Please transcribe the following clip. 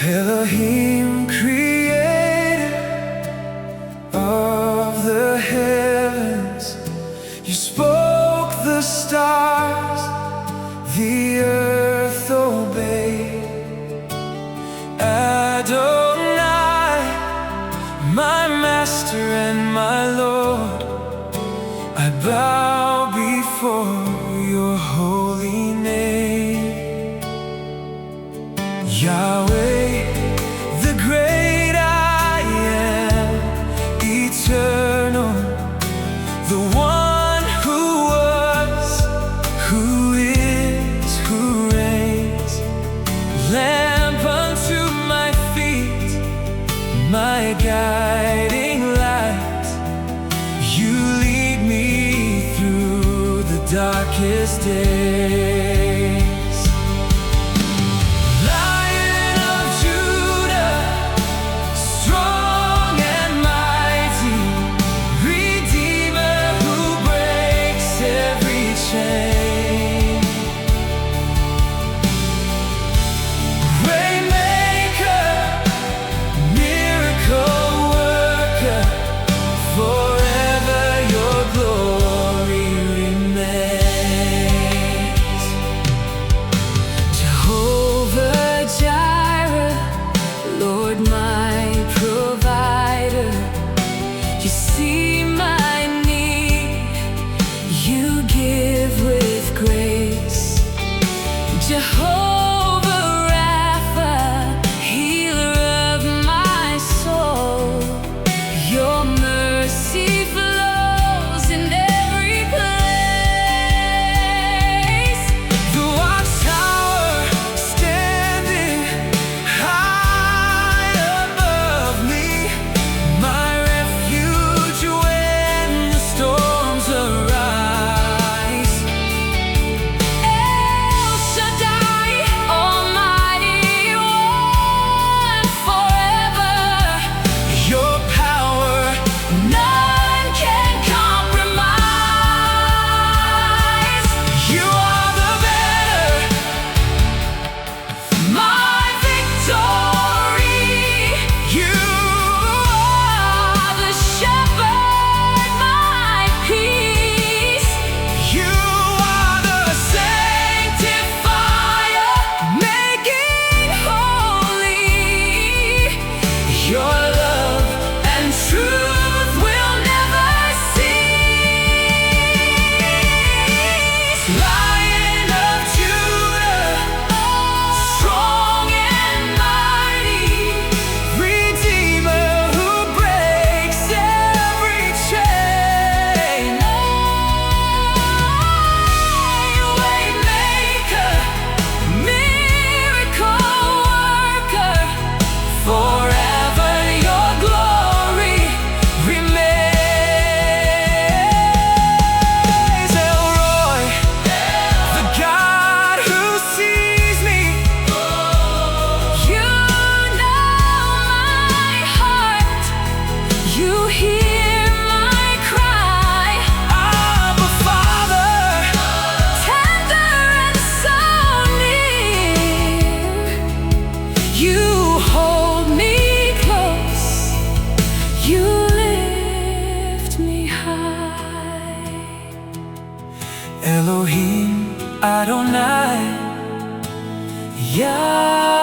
Elohim, creator of the heavens, you spoke the stars, the earth obeyed. Adonai, my master and my Lord, I bow before your holy name. Yahweh, the great I am, eternal, the one who was, who is, who reigns. Lamp unto my feet, my guiding light. You lead me through the darkest days. Jehovah, Rapha, healer of my soul. Your mercy flows in every place. The watchtower standing high above me, my refuge when the storms arise. El Shaddai, Almighty One, forever. Your power none can compromise. You are the better, my victory. You are the shepherd, my peace. You are the sanctifier, making holy. Your love and truth will never cease. Lion of Judah, strong and mighty, Redeemer who breaks every chain. Waymaker, miracle worker, forever your glory remains. Elroy, the God who sees me. You know my heart, you hear my cry. Abba, Father, tender and so near. You hold me close, you lift me high. Elohim, Adonai, Yahweh.